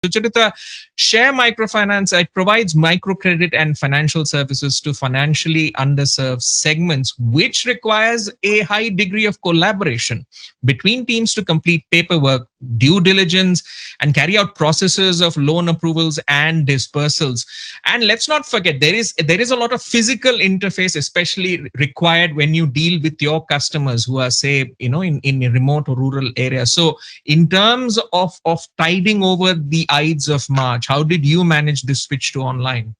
Sucharita, Share Microfinance, it provides microcredit and financial services to financially underserved segments, which requires a high degree of collaboration between teams to complete paperwork, due diligence, and carry out processes of loan approvals and dispersals. And let's not forget, there is a lot of physical interface, especially required when you deal with your customers who are, say, in remote or rural areas. So in terms of tiding over the Ides of March, how did you manage this switch to online?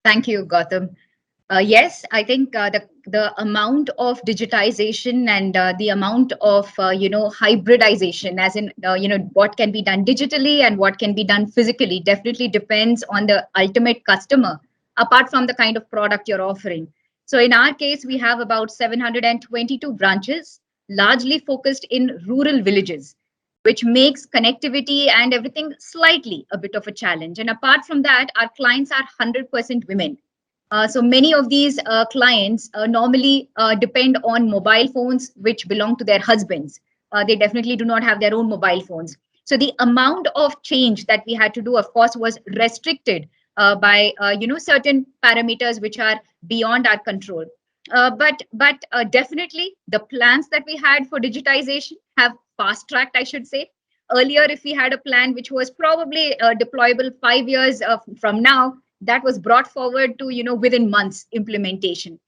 Thank you, Gautam. Yes, I think the amount of digitization and the amount of hybridization, as in what can be done digitally and what can be done physically, definitely depends on the ultimate customer. Apart from the kind of product you're offering. So in our case, we have about 722 branches, largely focused in rural villages, which makes connectivity and everything slightly a bit of a challenge. And apart from that, our clients are 100% women. So many of these clients normally depend on mobile phones which belong to their husbands. They definitely do not have their own mobile phones. So the amount of change that we had to do, of course, was restricted by certain parameters which are beyond our control. But definitely the plans that we had for digitization have fast tracked, I should say. Earlier, if we had a plan which was probably deployable 5 years from now, that was brought forward to within months implementation.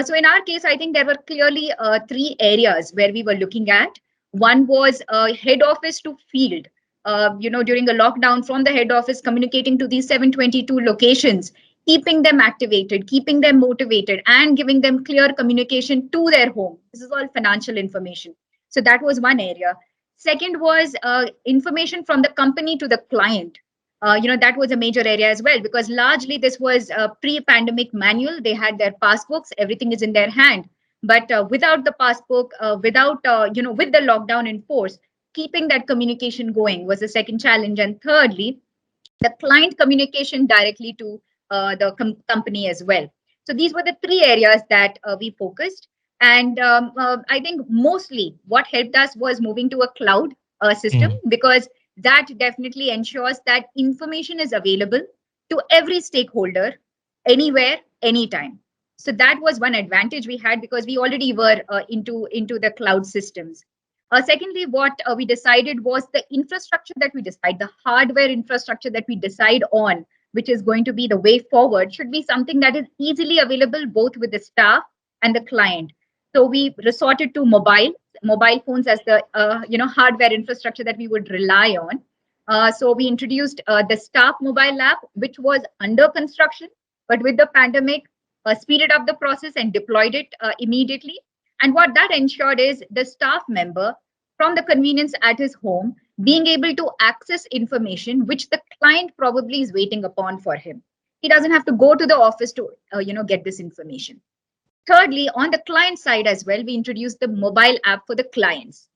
So in our case, I think there were clearly three areas where we were looking at. One was head office to field. During a lockdown, from the head office communicating to these 722 locations, keeping them activated, keeping them motivated, and giving them clear communication to their home. This is all financial information. So that was one area. Second was information from the company to the client. That was a major area as well, because largely this was a pre-pandemic manual. They had their passbooks, everything is in their hand. But without the passbook, with the lockdown in force, keeping that communication going was the second challenge. And thirdly, the client communication directly to the company as well. So these were the three areas that we focused. And I think mostly what helped us was moving to a cloud system, because that definitely ensures that information is available to every stakeholder, anywhere, anytime. So that was one advantage we had, because we already were into the cloud systems. Secondly, what we decided was the infrastructure that we decide, the hardware infrastructure that we decide on, which is going to be the way forward, should be something that is easily available both with the staff and the client. So we resorted to mobile phones as the hardware infrastructure that we would rely on. So we introduced the staff mobile app, which was under construction, but with the pandemic, speeded up the process and deployed it immediately. And what that ensured is the staff member, from the convenience at his home, being able to access information which the client probably is waiting upon for him. He doesn't have to go to the office to get this information. Thirdly, on the client side as well, we introduced the mobile app for the clients,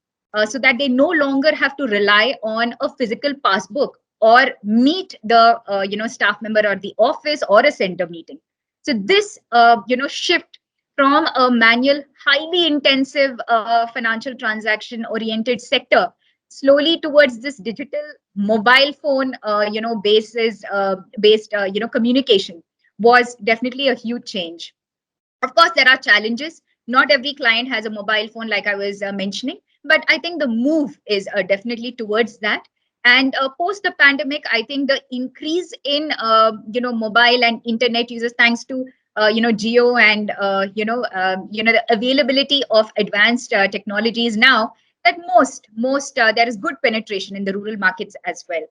so that they no longer have to rely on a physical passbook or meet the staff member at the office or a center meeting. So this shift from a manual, highly intensive financial transaction oriented sector slowly towards this digital mobile phone based communication was definitely a huge change. Of course, there are challenges. Not every client has a mobile phone, like I was mentioning, but I think the move is definitely towards that. And post the pandemic, I think the increase in mobile and internet users, thanks to Geo and the availability of advanced technologies now, that most there is good penetration in the rural markets as well.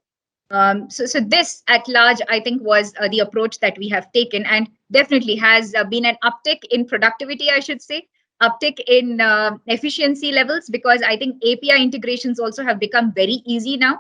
So this at large, I think, was the approach that we have taken, and definitely has been an uptick in productivity, I should say, uptick in efficiency levels, because I think API integrations also have become very easy now.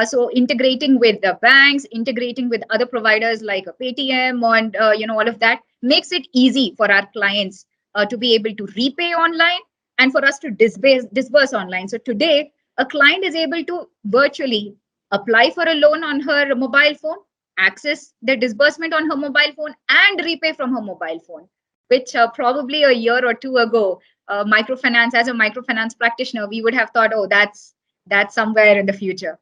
So integrating with the banks, integrating with other providers like a Paytm and all of that makes it easy for our clients to be able to repay online and for us to disburse online. So today, a client is able to virtually apply for a loan on her mobile phone, access the disbursement on her mobile phone, and repay from her mobile phone, which probably a year or two ago, microfinance, as a microfinance practitioner, we would have thought, oh, that's somewhere in the future.